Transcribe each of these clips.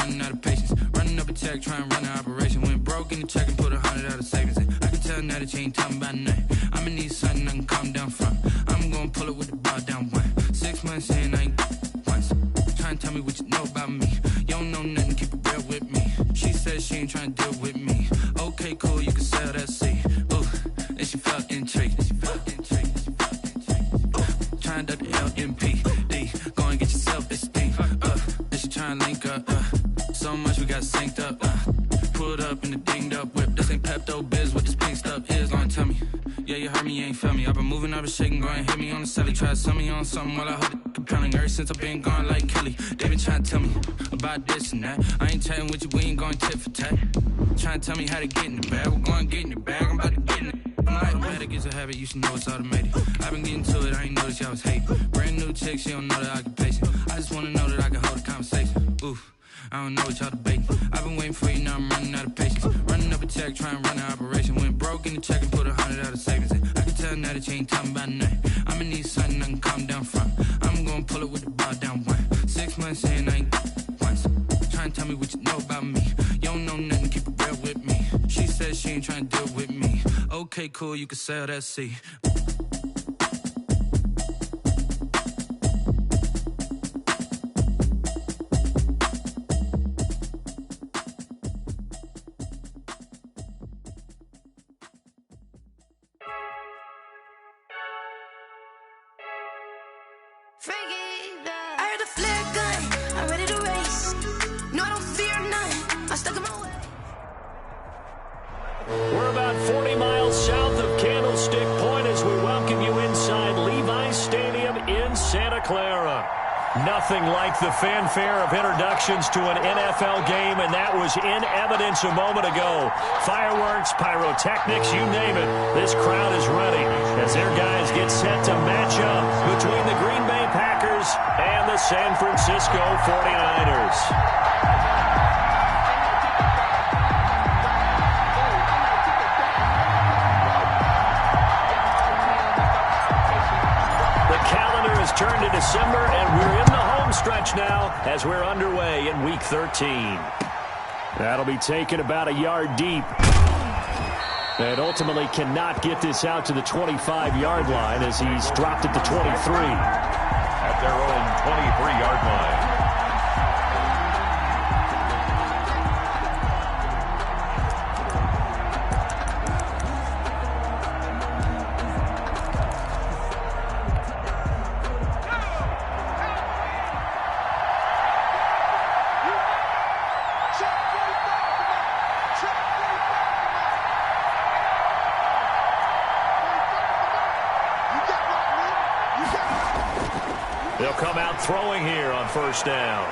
running out of patience. Running up a check, trying to run an operation. Went broke in the check and put 100 out of savings in. I can tell now that you ain't talking about nothing. I'ma need something I can calm down from. I'm gonna pull it with the bar down one. 6 months in, I ain't once. Trying to tell me what you know about me. You don't know nothing, keep it real with me. She said she ain't trying to deal with me. Okay, cool, you can sell that seed. Ooh, then she felt intrigued. Trying to the LMPD. Go and get your self-esteem. Then she trying to link up. So much we got synced up. Pulled up in the dinged up whip. This ain't Pepto-Biz, what this pink stuff is. Gonna tell me. Yeah, you heard me, you ain't felt me. I've been moving, I've been shaking, go and hit me on the celly. Try to sell me on something while I hold it compelling. Ever since I've been gone like Kelly. They been trying to tell me about this and that. I ain't chatting with you, we ain't going tit for tat. Trying to tell me how to get in the bag. We're going to get in the bag, I'm about to get in it. I'm like, automatic is a habit, you should know it's automated. I've been getting to it, I ain't noticed y'all was hating. Brand new chick, she don't know the occupation. I just wanna know that I can hold a conversation. Oof, I don't know what y'all debating. I've been waiting for you, now I'm running out of patience. Running up a check, trying to run an operation. Went broke in the check and put 100 out of savings in. I can tell now that you ain't talking about nothing. I'ma need something I can calm down from. I'm gonna pull it with the bar down one. 6 months in, I ain't once. Trying to tell me what you know about me. You don't know nothing, keep it real with me. She said she ain't trying to deal with me. Okay, cool, you can sell that seed. I heard a flare gun, I'm ready to race. No, I don't fear none, I'm stuck in my way. We're about 40 miles south of Candlestick Point as we welcome you inside Levi's Stadium in Santa Clara. Nothing like the fanfare of introductions to an NFL game, and that was in evidence a moment ago. Fireworks, pyrotechnics, you name it. This crowd is ready as their guys get set to match up between the Green Bay Packers and the San Francisco 49ers. Turned to December, and we're in the home stretch now as we're underway in Week 13. That'll be taken about a yard deep. And ultimately cannot get this out to the 25-yard line as he's dropped it to 23. At their own 23-yard line. They'll come out throwing here on first down.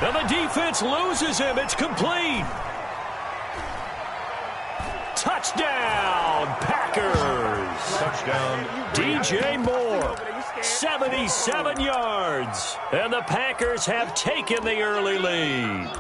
And the defense loses him. It's complete. Touchdown, Packers. Touchdown, DJ Moore, 77 yards. And the Packers have taken the early lead.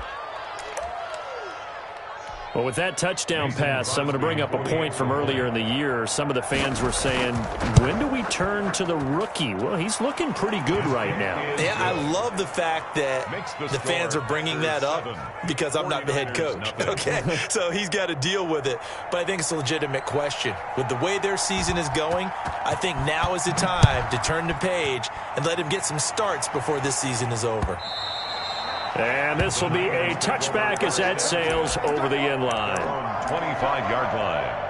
Well, with that touchdown pass, I'm going to bring up a point from earlier in the year. Some of the fans were saying, when do we turn to the rookie? Well, he's looking pretty good right now. Yeah, I love the fact that the fans are bringing that up because I'm not the head coach. Okay, so he's got to deal with it. But I think it's a legitimate question. With the way their season is going, I think now is the time to turn the page and let him get some starts before this season is over. And this will be a touchback as that sails over the end line. 25-yard line.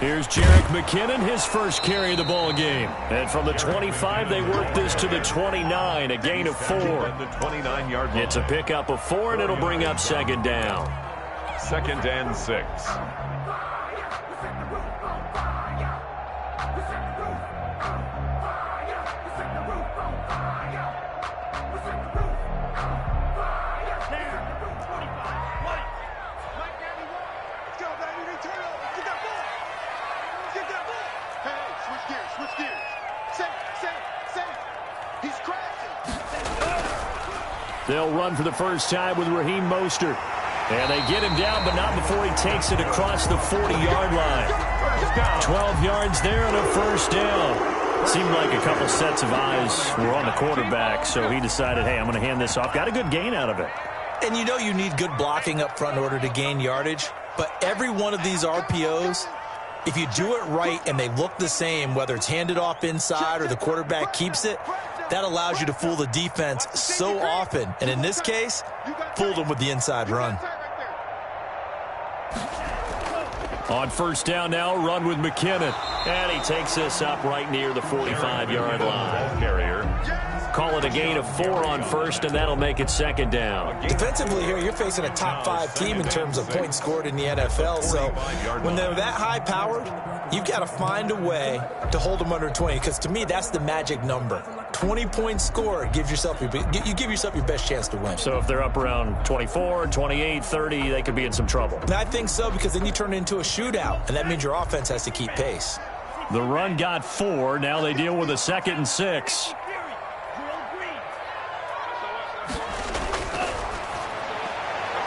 Here's Jerick McKinnon, his first carry of the ball game. And from the 25, they work this to the 29, a gain of 4. The 29-yard line. It's a pickup of 4, and it'll bring up second down. 2nd and 6. They'll run for the first time with Raheem Mostert. And they get him down, but not before he takes it across the 40-yard line. 12 yards there and a first down. Seemed like a couple sets of eyes were on the quarterback, so he decided, hey, I'm going to hand this off. Got a good gain out of it. And you know you need good blocking up front in order to gain yardage, but every one of these RPOs, if you do it right and they look the same, whether it's handed off inside or the quarterback keeps it, that allows you to fool the defense so often. And in this case, fooled them with the inside run. On first down now, run with McKinnon. And he takes this up right near the 45-yard line. Carrier. Call it a gain of 4 on first, and that'll make it 2nd down. Defensively here, you're facing a top 5 team in terms of points scored in the NFL. So when they're that high-powered, you've got to find a way to hold them under 20, because to me, that's the magic number. 20 points scored, you give yourself your best chance to win. So if they're up around 24, 28, 30, they could be in some trouble. And I think so, because then you turn it into a shootout, and that means your offense has to keep pace. The run got 4. Now they deal with a 2nd and 6.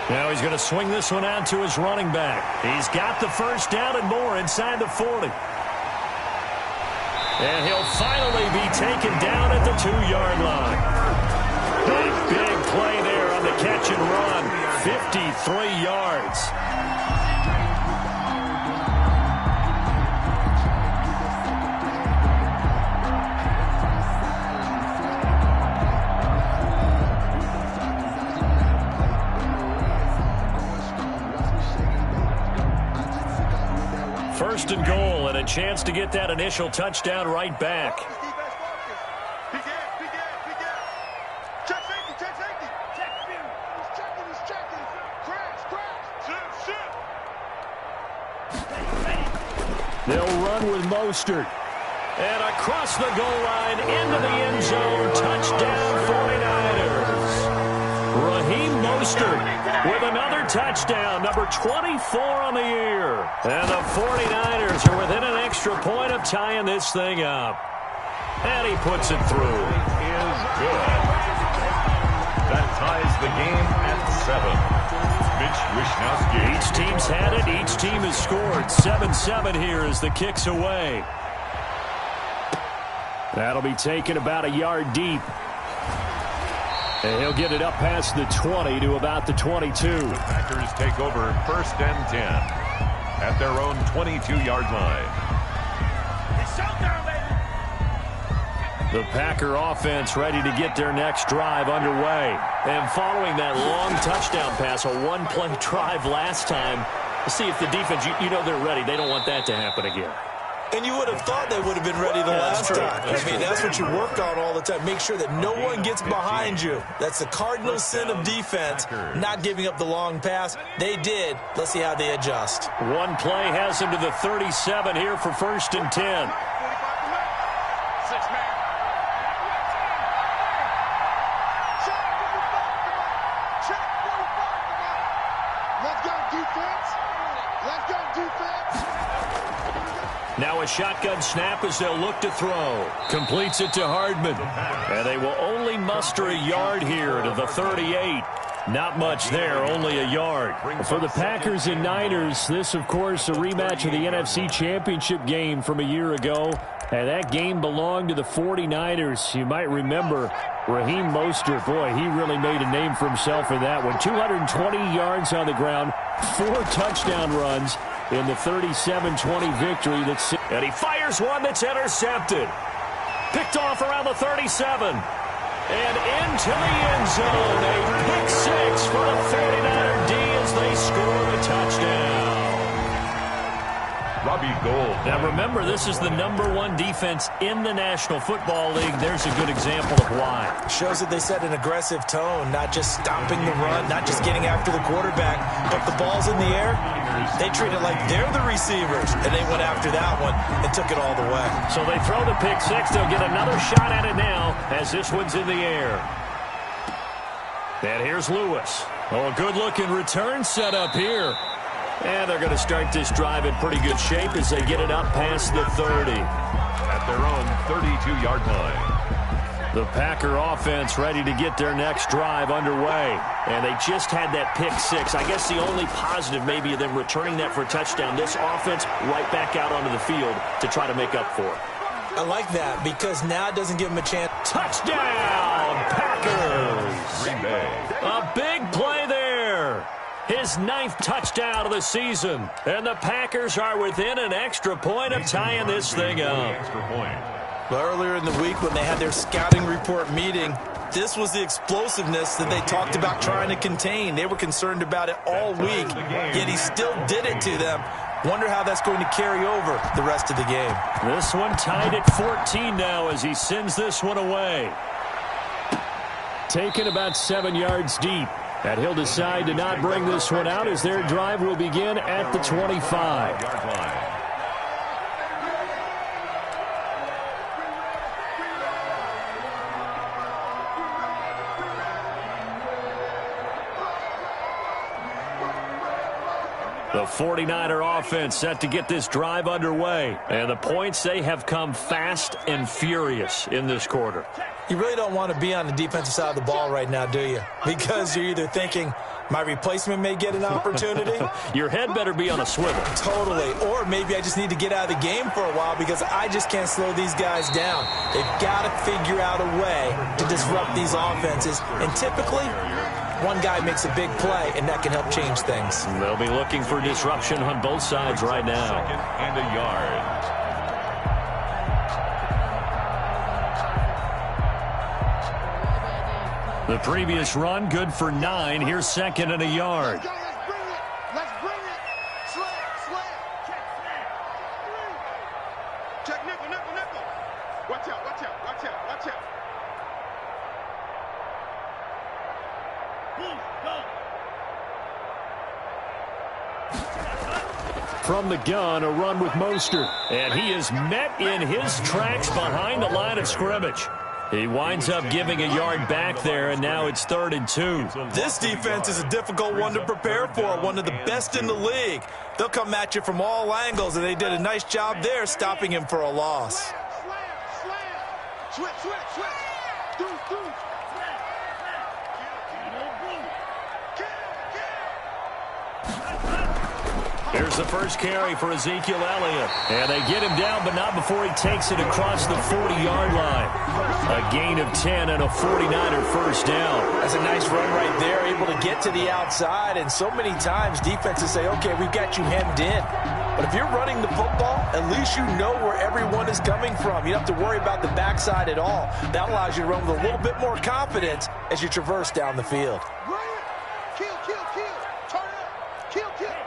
Now he's going to swing this one out to his running back. He's got the first down and more inside the 40. And he'll finally be taken down at the 2-yard line. Big play there on the catch and run. 53 yards. First and goal, and a chance to get that initial touchdown right back. They'll run with Mostert. And across the goal line, into the end zone, touchdown 49ers. Raheem Mostert with another touchdown, number 24 on the year. And the 49ers are within an extra point of tying this thing up. And he puts it through. Is good. That ties the game at 7. Mitch Wishnowsky. Each team's had it. Each team has scored. 7-7 here as the kick's away. That'll be taken about a yard deep. And he'll get it up past the 20 to about the 22. The Packers take over 1st and 10 at their own 22-yard line. The Packer offense ready to get their next drive underway. And following that long touchdown pass, a one-play drive last time, see if the defense, you know they're ready. They don't want that to happen again. And you would have thought they would have been ready the last time. I mean, that's what you work on all the time. Make sure that no one gets behind you. That's the cardinal sin of defense, not giving up the long pass. They did. Let's see how they adjust. One play has him to the 37 here for 1st and 10. Now a shotgun snap as they'll look to throw. Completes it to Hardman. And they will only muster a yard here to the 38. Not much there, only a yard. For the Packers and Niners, this, of course, a rematch of the NFC Championship game from a year ago. And that game belonged to the 49ers. You might remember Raheem Mostert. Boy, he really made a name for himself in that one. 220 yards on the ground, 4 touchdown runs in the 37-20 victory. And he fires one that's intercepted. Picked off around the 37. And into the end zone. A pick 6 for the 49er D as they score a touchdown. Robbie Gould. Now remember, this is the #1 defense in the National Football League. There's a good example of why. Shows that they set an aggressive tone, not just stopping the run, not just getting after the quarterback, but the ball's in the air. They treat it like they're the receivers, and they went after that one and took it all the way. So they throw the pick six. They'll get another shot at it now as this one's in the air. And here's Lewis. Oh, a good-looking return set up here. And they're going to start this drive in pretty good shape as they get it up past the 30. At their own 32-yard line. The Packer offense ready to get their next drive underway. And they just had that pick six. I guess the only positive maybe of them returning that for a touchdown. This offense right back out onto the field to try to make up for it. I like that because now it doesn't give them a chance. Touchdown, Packers! Green Bay. A big play there. His 9th touchdown of the season. And the Packers are within an extra point of tying this thing up. Extra point. But earlier in the week when they had their scouting report meeting, this was the explosiveness that they talked about trying to contain. They were concerned about it all week, yet he still did it to them. Wonder how that's going to carry over the rest of the game. This one tied at 14 now as he sends this one away. Taken about 7 yards deep. And he'll decide to not bring this one out as their drive will begin at the 25. The 49er offense set to get this drive underway. And the points, they have come fast and furious in this quarter. You really don't want to be on the defensive side of the ball right now, do you? Because you're either thinking, my replacement may get an opportunity. Your head better be on a swivel. Totally. Or maybe I just need to get out of the game for a while because I just can't slow these guys down. They've got to figure out a way to disrupt these offenses. And typically, one guy makes a big play, and that can help change things. They'll be looking for disruption on both sides right now. 2nd and a yard. The previous run, good for 9. Here's 2nd and a yard. Let's bring it. Let's bring it. Slam. Check nickel. Watch out. From the gun, a run with Mostert. And he is met in his tracks behind the line of scrimmage. He winds up giving a yard back there, and now it's 3rd and 2. This defense is a difficult one to prepare for, one of the best in the league. They'll come at you from all angles, and they did a nice job there stopping him for a loss. Slam. Switch. Deuce. Here's the first carry for Ezekiel Elliott. And they get him down, but not before he takes it across the 40-yard line. A gain of 10 and a 49er first down. That's a nice run right there, able to get to the outside. And so many times defenses say, okay, we've got you hemmed in. But if you're running the football, at least you know where everyone is coming from. You don't have to worry about the backside at all. That allows you to run with a little bit more confidence as you traverse down the field. Kill. Turn up. Kill. Check.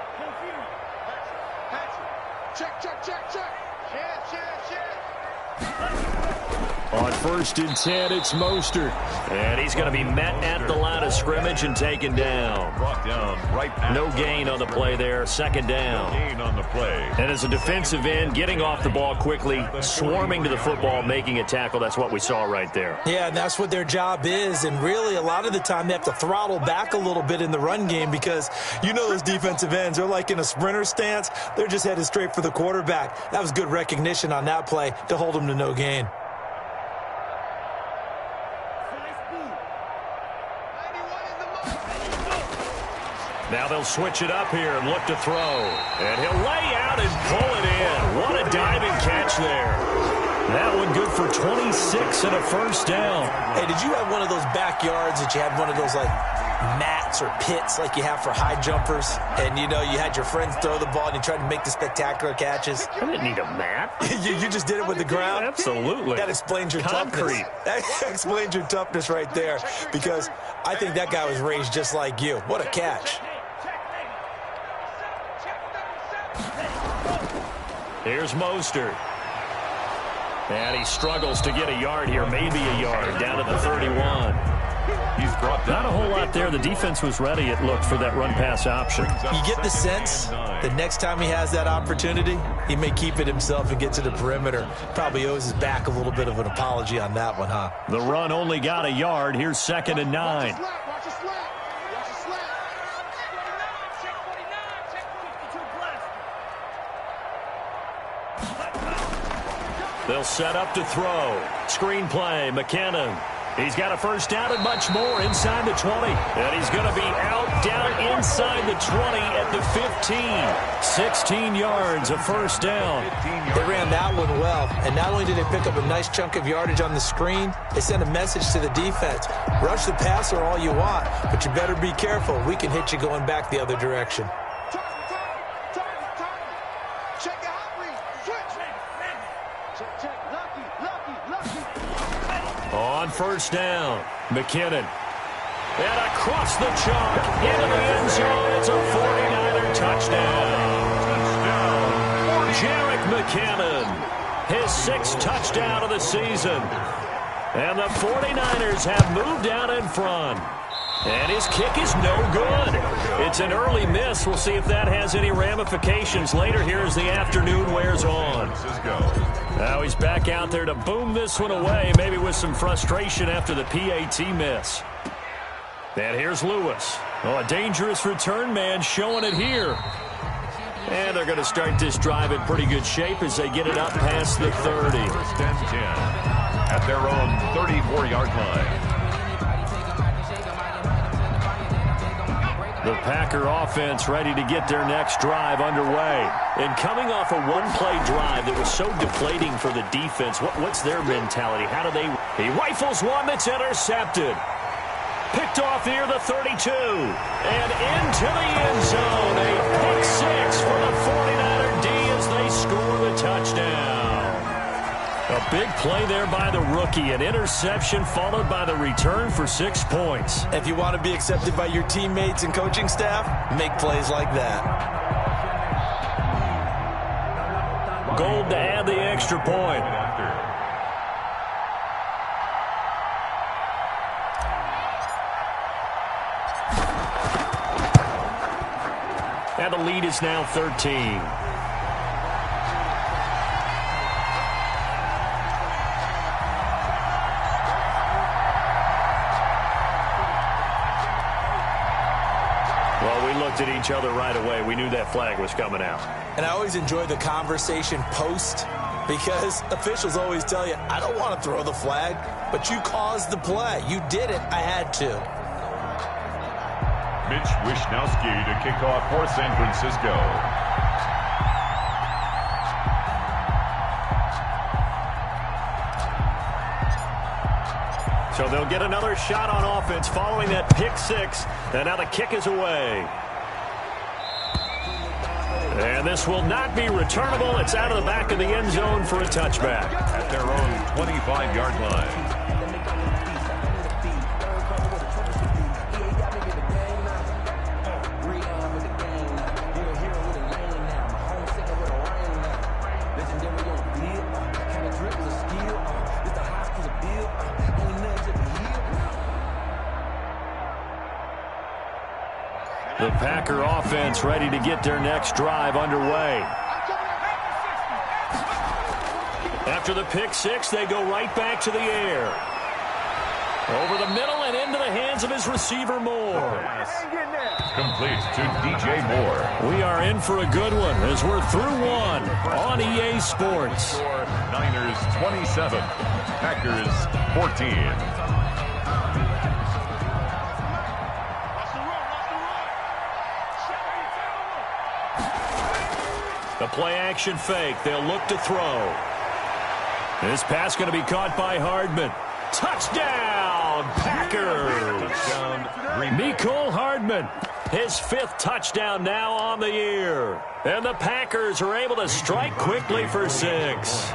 On 1st and 10, it's Mostert. And he's going to be met at the line of scrimmage and taken down. Brought down right at No gain on the play there. 2nd down. No gain on the play. And as a defensive end, getting off the ball quickly, swarming to the football, making a tackle, that's what we saw right there. Yeah, and that's what their job is. And really, a lot of the time, they have to throttle back a little bit in the run game because you know those defensive ends, they're like in a sprinter stance. They're just headed straight for the quarterback. That was good recognition on that play to hold them to no gain. Now they'll switch it up here and look to throw. And he'll lay out and pull it in. What a diving catch there. That one good for 26 and a first down. Hey, did you have one of those backyards that you had one of those, like, mats or pits like you have for high jumpers? And, you know, you had your friends throw the ball and you tried to make the spectacular catches? I didn't need a mat. you just did it with the ground? Absolutely. That explains your Concrete. toughness. That explains your toughness right there because I think that guy was raised just like you. What a catch. Here's Mostert. And he struggles to get a yard here, maybe a yard, down to the 31. He's brought down. Not a whole lot there. The defense was ready, it looked, for that run-pass option. You get the sense that next time he has that opportunity, he may keep it himself and get to the perimeter. Probably owes his back a little bit of an apology on that one, huh? The run only got a yard. Here's 2nd and 9. Watch the slap. Watch the slap. They'll set up to throw. Screen play, McKinnon. He's got a first down and much more inside the 20. And he's going to be out down inside the 20 at the 15. 16 yards, a first down. They ran that one well. And not only did they pick up a nice chunk of yardage on the screen, they sent a message to the defense. Rush the passer all you want, but you better be careful. We can hit you going back the other direction. Check the hot read. Switch. Check. Lucky. On first down, McKinnon. And across the chalk, into the end zone. It's a 49er touchdown. Jerick McKinnon, his 6th touchdown of the season. And the 49ers have moved out in front. And his kick is no good. It's an early miss. We'll see if that has any ramifications later here as the afternoon wears on. Now he's back out there to boom this one away, maybe with some frustration after the PAT miss. And here's Lewis. Oh, a dangerous return man showing it here. And they're going to start this drive in pretty good shape as they get it up past the 30. 1st and 10 at their own 34-yard line. The Packer offense ready to get their next drive underway. And coming off a one-play drive that was so deflating for the defense, what's their mentality? How do they... He rifles one that's intercepted. Picked off near the 32. And into the end zone. A pick 6 for the 49er D as they score the touchdown. A big play there by the rookie. An interception followed by the return for 6 points. If you want to be accepted by your teammates and coaching staff, make plays like that. Gold to add the extra point. And the lead is now 13. At each other right away. We knew that flag was coming out. And I always enjoy the conversation post because officials always tell you, I don't want to throw the flag, but you caused the play. You did it. I had to. Mitch Wishnowsky to kick off for San Francisco. So they'll get another shot on offense following that pick 6. And now the kick is away. And this will not be returnable. It's out of the back of the end zone for a touchback. At their own 25-yard line. The Packer offense ready to get their next drive underway. After the pick 6, they go right back to the air. Over the middle and into the hands of his receiver, Moore. Complete to DJ Moore. We are in for a good one as we're through one on EA Sports. Niners 27, Packers 14. The play-action fake. They'll look to throw. This pass going to be caught by Hardman. Touchdown, Packers! Mecole Hardman, his 5th touchdown now on the year. And the Packers are able to strike quickly for 6.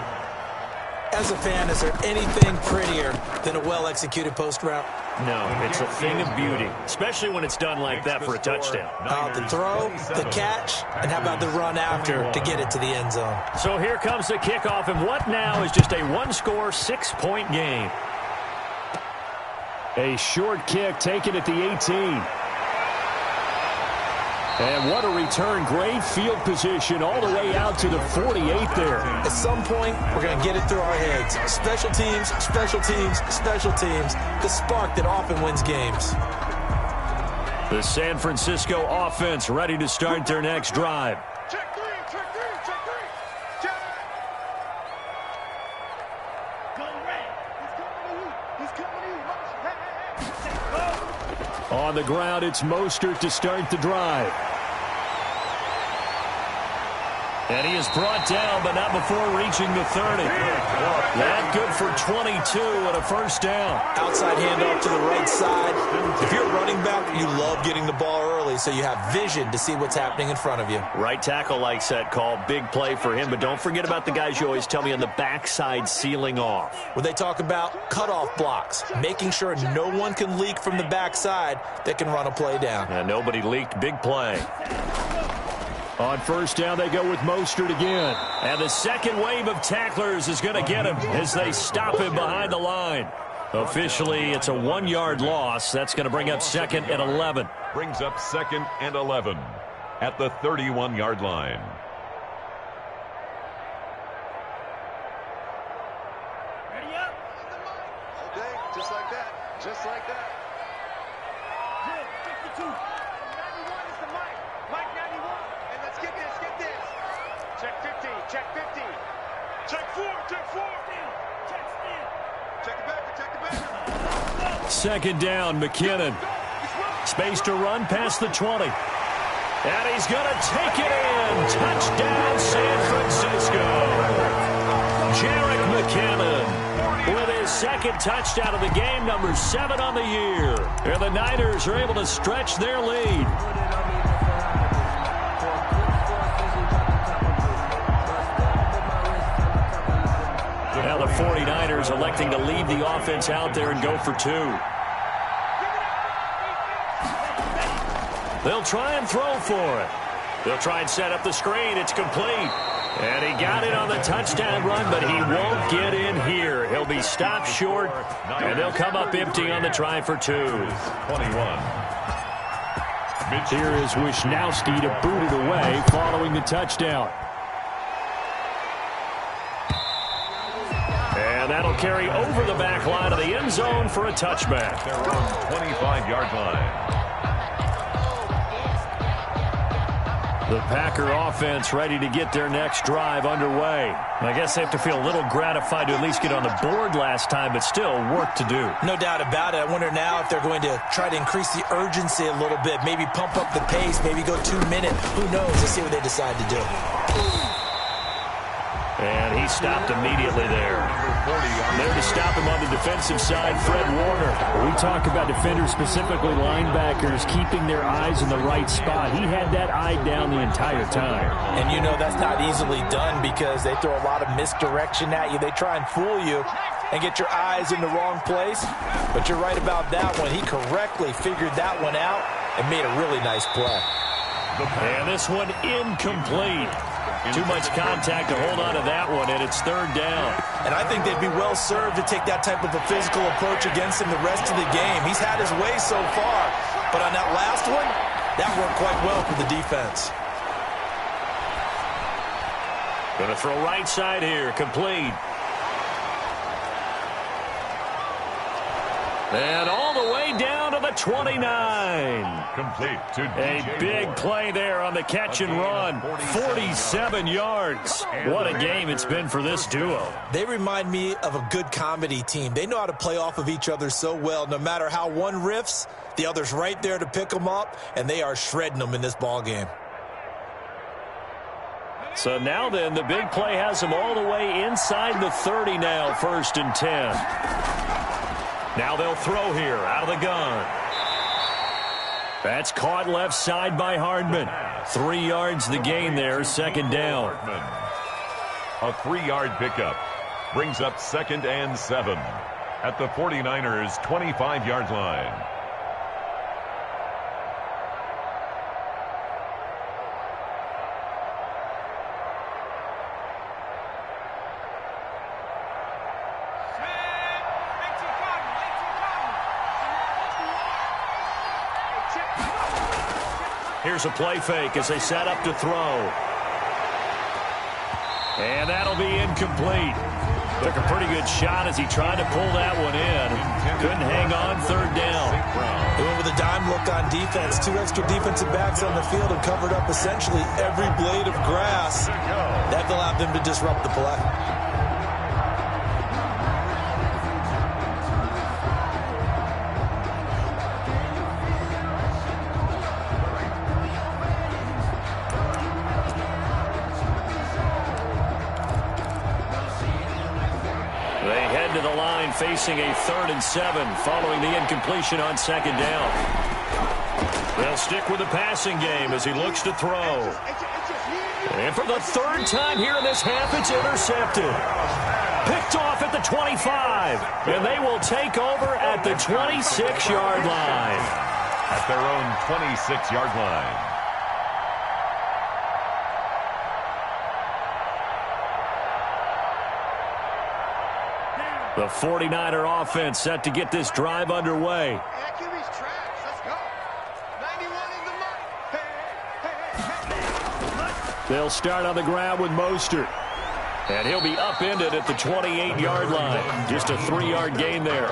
As a fan, is there anything prettier than a well-executed post route? No, it's a thing of beauty, especially when it's done like that for a touchdown. The throw, the catch, and how about the run after to get it to the end zone? So here comes the kickoff, and what now is just a one-score, 6-point game. A short kick taken at the 18. And what a return. Great field position all the way out to the 48 there. At some point, we're going to get it through our heads. Special teams, special teams, special teams. The spark that often wins games. The San Francisco offense ready to start their next drive. Check three, check three, check three. Check. Go red. He's coming to you. He's coming to you. On the ground, it's Mostert to start the drive. And he is brought down, but not before reaching the 30. That good for 22 and a first down. Outside handoff to the right side. If you're a running back, you love getting the ball early so you have vision to see what's happening in front of you. Right tackle likes that call. Big play for him, but don't forget about the guys you always tell me on the backside sealing off. When they talk about cutoff blocks, making sure no one can leak from the backside that can run a play down. And nobody leaked. Big play. On first down, they go with Mostert again. And the second wave of tacklers is going to get him as they stop him behind the line. Officially, it's a 1-yard loss. That's going to bring up second and 11. Brings up second and 11 at the 31-yard line. Ready up. Okay, just like that. Just like that. Yeah, 52. 91 is the mic. Mic 91. And let's get this, get this. Check 50, check 50. Check 4, check 4. Check spin. Check it back, check it back. Second down, McKinnon. Space to run past the 20. And he's going to take it in. Touchdown, San Francisco. Jerick McKinnon with his second touchdown of the game, number 7 on the year. And the Niners are able to stretch their lead. Now the 49ers electing to leave the offense out there and go for 2. They'll try and throw for it. They'll try and set up the screen. It's complete. And he got it on the touchdown run, but he won't get in here. He'll be stopped short, and they'll come up empty on the try for 2. 21. Here is Wisnowski to boot it away following the touchdown. And that'll carry over the back line of the end zone for a touchback. Their own 25-yard line. The Packer offense ready to get their next drive underway. I guess they have to feel a little gratified to at least get on the board last time, but still work to do. No doubt about it. I wonder now if they're going to try to increase the urgency a little bit, maybe pump up the pace, maybe go 2 minute. Who knows? Let's see what they decide to do. And he stopped immediately there. There to stop him on the defensive side, Fred Warner. We talk about defenders, specifically linebackers, keeping their eyes in the right spot. He had that eye down the entire time. And you know that's not easily done because they throw a lot of misdirection at you. They try and fool you and get your eyes in the wrong place. But you're right about that one. He correctly figured that one out and made a really nice play. And this one incomplete. Too much contact to hold on to that one, and it's third down. And I think they'd be well served to take that type of a physical approach against him the rest of the game. He's had his way so far, but on that last one, that worked quite well for the defense. Going to throw right side here, complete. And all the way down to the 29. Complete to A big play there on the catch and run. 47 yards. What a game it's been for this duo. They remind me of a good comedy team. They know how to play off of each other so well. No matter how one riffs, the other's right there to pick them up, and they are shredding them in this ball game. So now then, the big play has them all the way inside the 30 now, 1st and 10. Now they'll throw here out of the gun. That's caught left side by Hardman. 3 yards the gain there, 2nd down. A 3-yard pickup brings up 2nd and 7. at the 49ers' 25-yard line. Here's a play fake as they set up to throw. And that'll be incomplete. Took a pretty good shot as he tried to pull that one in. Couldn't hang on third down. They went with a dime look on defense. 2 extra defensive backs on the field and covered up essentially every blade of grass. That allowed them to disrupt the play. Facing a 3rd and 7 following the incompletion on 2nd down. They'll stick with the passing game as he looks to throw. And for the 3rd time here in this half, it's intercepted. Picked off at the 25. And they will take over at the 26-yard line. At their own 26-yard line. The 49er offense set to get this drive underway. QB's trash. Let's go. 91 in the mark. They'll start on the ground with Mostert. And he'll be upended at the 28-yard line. Just a 3-yard gain there.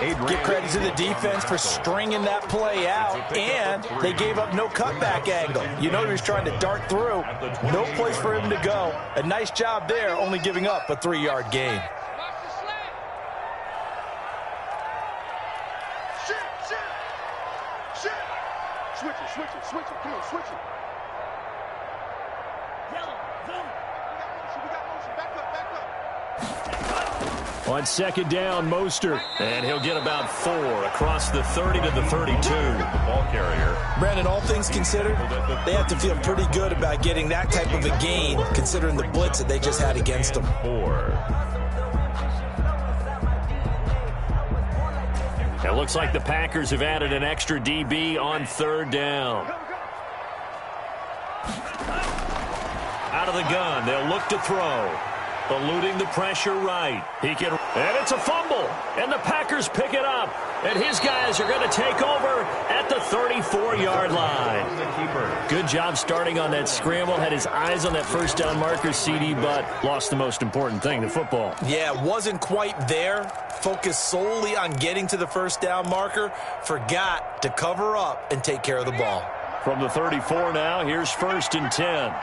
Give credit to the defense for stringing that play out, and they gave up no cutback angle. You know he was trying to dart through. No place for him to go. A nice job there, only giving up a 3-yard gain. Switch it. Come on, switch it. We got motion. Back up. On 2nd down, Mostert. And he'll get about 4 across the 30 to the 32. Ball carrier. Brandon, all things considered, they have to feel pretty good about getting that type of a gain, considering the blitz that they just had against them. 4. It looks like the Packers have added an extra DB on 3rd down. Out of the gun, they'll look to throw. Eluding the pressure right. And it's a fumble. And the Packers pick it up. And his guys are going to take over at the 34-yard line. Good job starting on that scramble. Had his eyes on that 1st down marker, CD, but lost the most important thing, the football. Yeah, wasn't quite there. Focused solely on getting to the 1st down marker. Forgot to cover up and take care of the ball. From the 34 now, here's 1st and 10.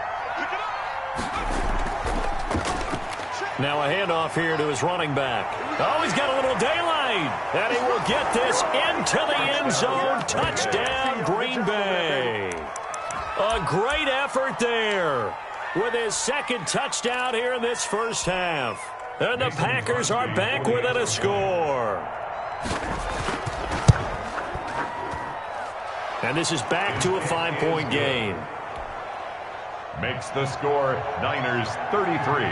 Now a handoff here to his running back. Oh, he's got a little daylight. And he will get this into the end zone. Touchdown, Green Bay. A great effort there with his 2nd touchdown here in this 1st half. And the Packers are back within a score. And this is back to a 5-point game. Makes the score Niners 33.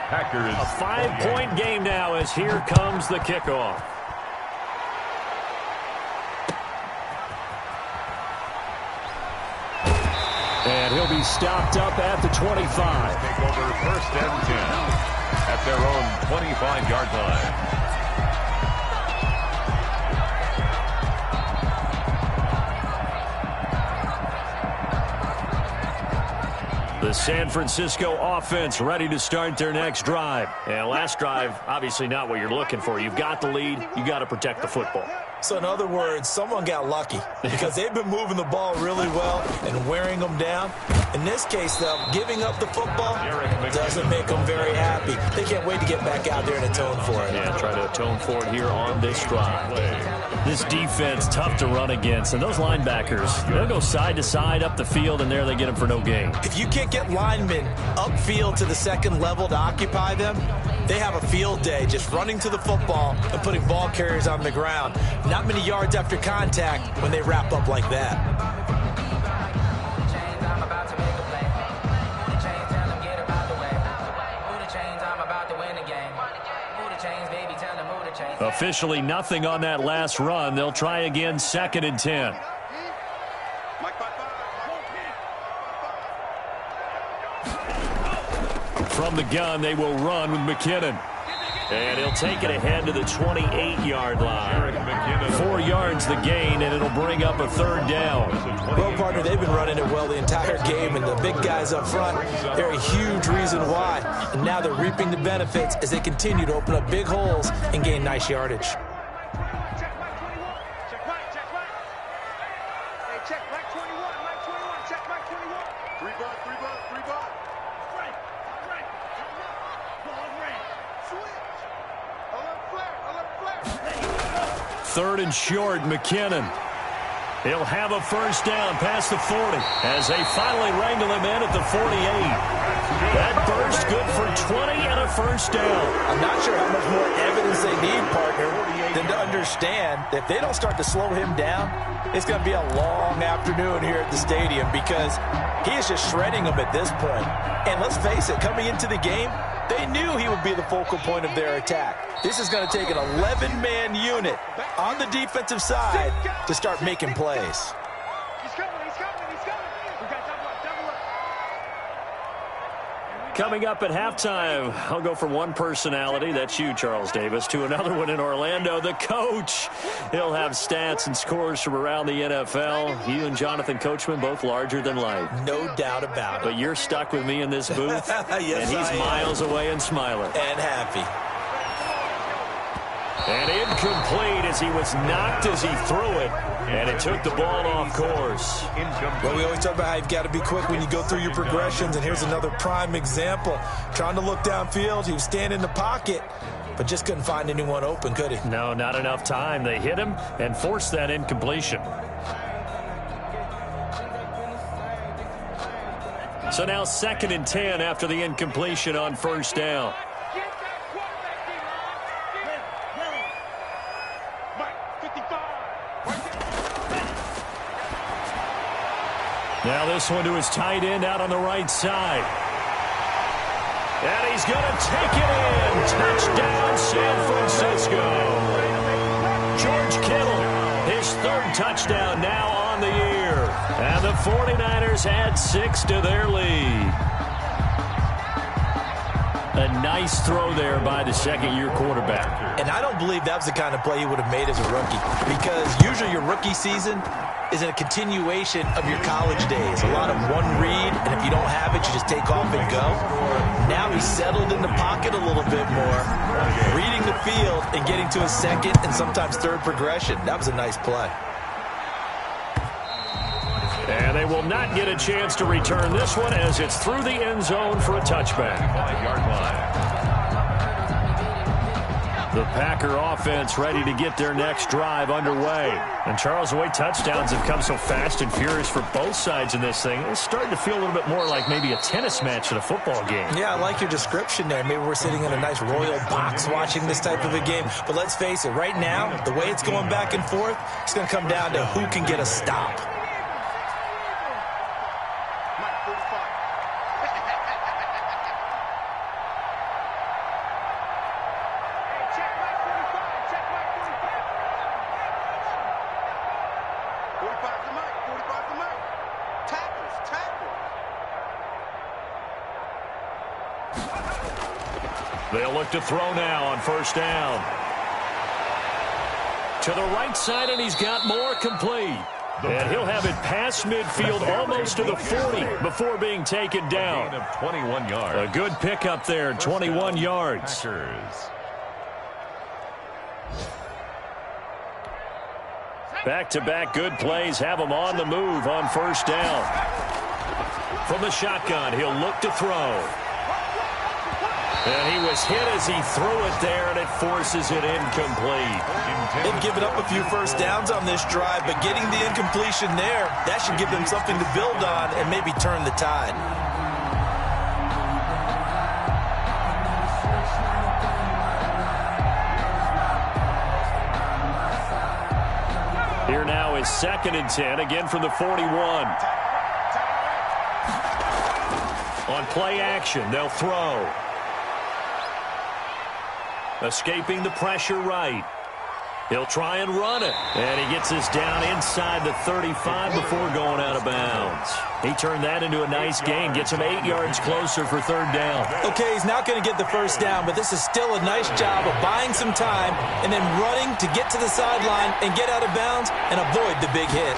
Packers. A 5-point game now as here comes the kickoff. And he'll be stopped up at the 25. Take over 1st and 10 at their own 25-yard line. The San Francisco offense ready to start their next drive. And last drive, obviously not what you're looking for. You've got the lead. You got to protect the football. So in other words, someone got lucky because they've been moving the ball really well and wearing them down. In this case, though, giving up the football doesn't make them very happy. They can't wait to get back out there and atone for it. Yeah, try to atone for it here on this drive. This defense, tough to run against. And those linebackers, they'll go side to side up the field, and there they get them for no gain. If you can't get linemen upfield to the 2nd level to occupy them, they have a field day just running to the football and putting ball carriers on the ground. Not many yards after contact when they wrap up like that. Chains, I'm about to win the game. Move the chains, baby, tell them move the Officially nothing on that last run. They'll try again, 2nd and 10. From the gun, they will run with McKinnon. And he'll take it ahead to the 28-yard line. 4 yards the gain, and it'll bring up a 3rd down. Well, partner, they've been running it well the entire game, and the big guys up front, they're a huge reason why. And now they're reaping the benefits as they continue to open up big holes and gain nice yardage. Third and short, McKinnon. He'll have a 1st down past the 40 as they finally wrangle him in at the 48. That burst good for 20 and a 1st down. I'm not sure how much more evidence they need, partner, than to understand that if they don't start to slow him down, it's going to be a long afternoon here at the stadium because he is just shredding them at this point. And let's face it, coming into the game, they knew he would be the focal point of their attack. This is going to take an 11-man unit on the defensive side to start making plays. He's coming. We got double up. Coming up at halftime, I'll go from one personality, that's you, Charles Davis, to another one in Orlando, the coach. He'll have stats and scores from around the NFL. You and Jonathan Coachman, both larger than life. No doubt about it. But you're stuck with me in this booth, Yes, and he's miles away and smiling. And happy. And incomplete as he was knocked as he threw it, and it took the ball off course. Well, we always talk about how you've got to be quick when you go through your progressions, and here's another prime example. Trying to look downfield, he was standing in the pocket, but just couldn't find anyone open, could he? No, not enough time. They hit him and forced that incompletion. So now 2nd and 10 after the incompletion on 1st down. Now this one to his tight end out on the right side. And he's going to take it in. Touchdown, San Francisco. George Kittle, his 3rd touchdown now on the year. And the 49ers add 6 to their lead. A nice throw there by the 2nd-year quarterback. And I don't believe that was the kind of play he would have made as a rookie, because usually your rookie season is a continuation of your college days. A lot of one read, and if you don't have it, you just take off and go. Now he's settled in the pocket a little bit more, reading the field and getting to his 2nd and sometimes 3rd progression. That was a nice play. And they will not get a chance to return this one as it's through the end zone for a touchback. 5-yard line. The Packer offense ready to get their next drive underway. And Charles, the way touchdowns have come so fast and furious for both sides in this thing, it's starting to feel a little bit more like maybe a tennis match in a football game. Yeah, I like your description there. Maybe we're sitting in a nice royal box watching this type of a game. But let's face it, right now, the way it's going back and forth, it's going to come down to who can get a stop. They'll look to throw now on 1st down. To the right side, and he's got more complete. And he'll have it past midfield almost to the 40 before being taken down. Of 21 yards. A good pickup there, 21 yards. Back-to-back good plays have him on the move on 1st down. From the shotgun, he'll look to throw. And he was hit as he threw it there, and it forces it incomplete. They've given up a few 1st downs on this drive, but getting the incompletion there, that should give them something to build on and maybe turn the tide. Here now is 2nd and 10, again from the 41. On play action, they'll throw. Escaping the pressure right. He'll try and run it. And he gets this down inside the 35 before going out of bounds. He turned that into a nice gain. Gets him 8 yards closer for third down. Okay, he's not going to get the first down, but this is still a nice job of buying some time and then running to get to the sideline and get out of bounds and avoid the big hit.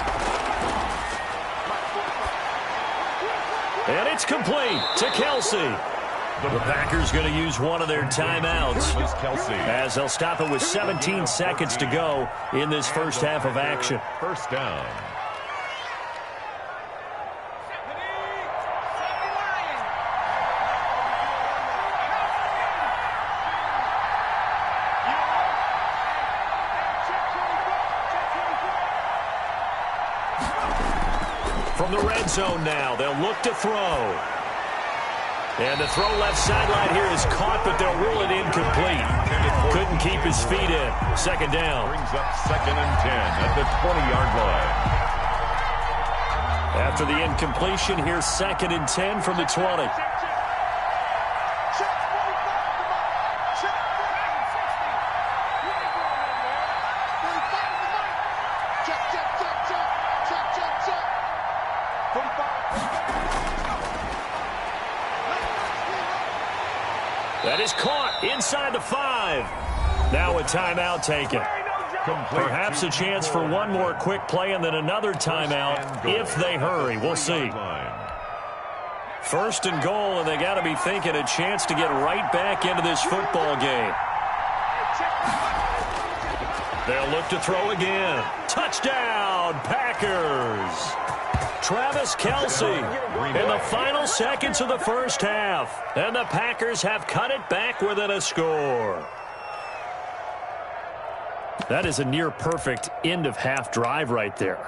And it's complete to Kelsey. The Packers going to use one of their timeouts as they'll stop it with 17 seconds to go in this first half of action. First down. From the red zone now, they'll look to throw. And the throw left sideline here is caught, but they'll rule it incomplete. Couldn't keep his feet in. Second down. Brings up 2nd and 10 at the 20-yard line. After the incompletion, here's 2nd and 10 from the 20. That is caught inside the 5. Now a timeout taken. Perhaps a chance for one more quick play and then another timeout if they hurry. We'll see. First and goal, and they got to be thinking a chance to get right back into this football game. They'll look to throw again. Touchdown, Packers. Travis Kelsey in the final seconds of the first half. And the Packers have cut it back within a score. That is a near-perfect end-of-half drive right there.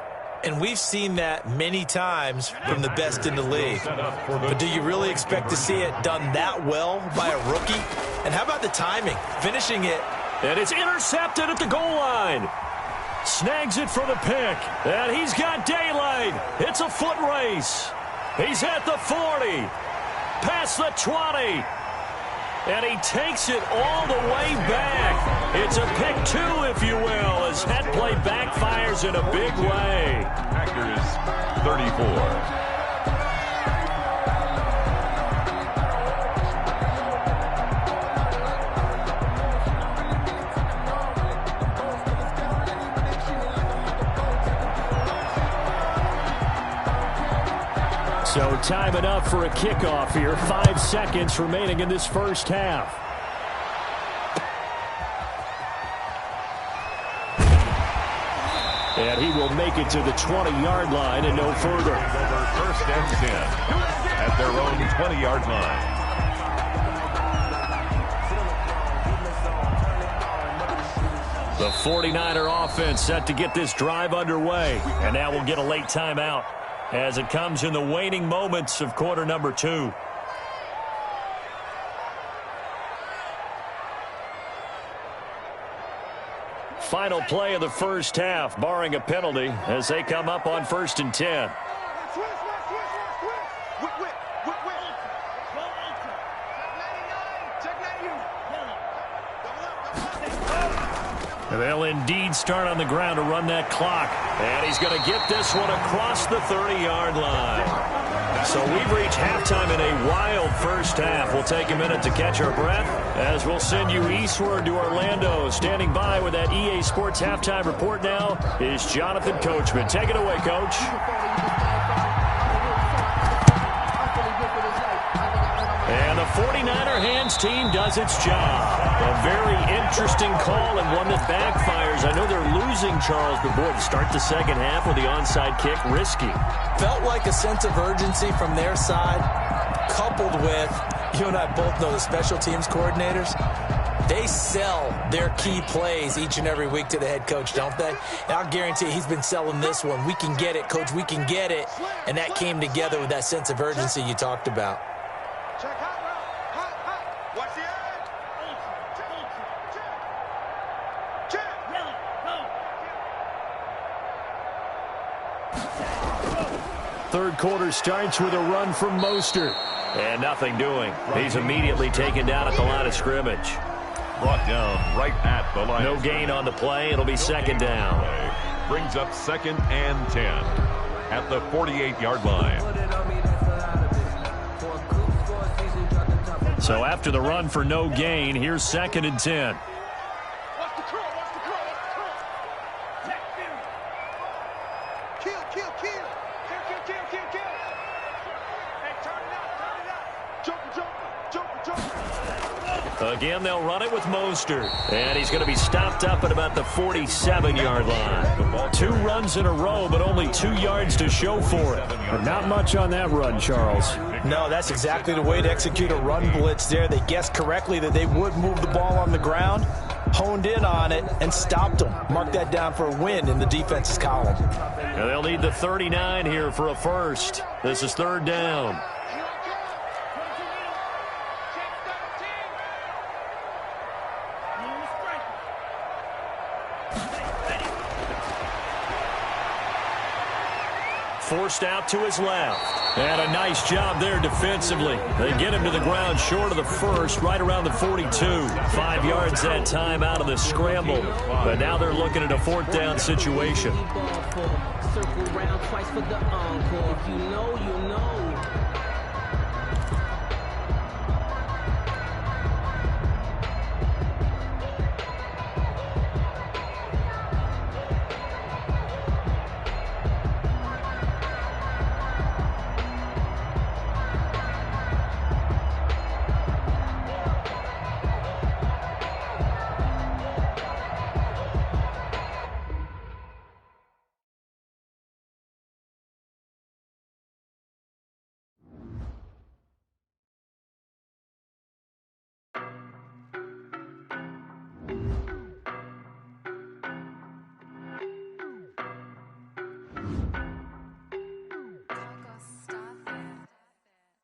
And we've seen that many times from the best in the league. But do you really expect to see it done that well by a rookie? And how about the timing? Finishing it. And it's intercepted at the goal line. Snags it for the pick. And he's got daylight. It's a foot race. He's at the 40. Past the 20. And he takes it all the way back. It's a pick 2, if you will, as that play backfires in a big way. Packers 34. So time enough for a kickoff here. 5 seconds remaining in this first half. And he will make it to the 20-yard line and no further. First and 10 at their own 20-yard line. The 49er offense set to get this drive underway. And now we'll get a late timeout as it comes in the waning moments of quarter number 2. Final play of the first half, barring a penalty, as they come up on 1st and 10. They'll indeed start on the ground to run that clock. And he's going to get this one across the 30-yard line. So we've reached halftime in a wild first half. We'll take a minute to catch our breath as we'll send you eastward to Orlando. Standing by with that EA Sports halftime report now is Jonathan Coachman. Take it away, Coach. And the 49er hands team does its job. A very interesting call and one that backfires. I know they're losing, Charles, but boy, to start the second half with the onside kick, risky. Felt like a sense of urgency from their side, coupled with, you and I both know the special teams coordinators. They sell their key plays each and every week to the head coach, don't they? And I'll guarantee he's been selling this one. We can get it, coach, we can get it. And that came together with that sense of urgency you talked about. Check hot. Watch the edge. Check. Third quarter starts with a run from Mostert. And nothing doing. He's immediately taken down at the line of scrimmage. Brought down right at the line. No gain on the play. It'll be second down. Brings up 2nd and 10 at the 48-yard line. So after the run for no gain, here's 2nd and 10. Watch the curl, watch the curl, watch the curl. Kill, kill, kill. Kill, kill, kill, kill, kill. Hey, turn it out, turn it out. Joker, joker, joker, joker. Again, they'll run it with Mostert. And he's going to be stopped up at about the 47-yard line. 2 runs in a row, but only 2 yards to show for it. Not much on that run, Charles. No, that's exactly the way to execute a run blitz there. They guessed correctly that they would move the ball on the ground, honed in on it, and stopped them. Mark that down for a win in the defense's column. And they'll need the 39 here for a first. This is 3rd down. Forced out to his left. And a nice job there defensively. They get him to the ground short of the first, right around the 42. 5 yards that time out of the scramble. But now they're looking at a 4th down situation. Circle round twice for the encore. If you know, you know.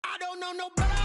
I don't know nobody.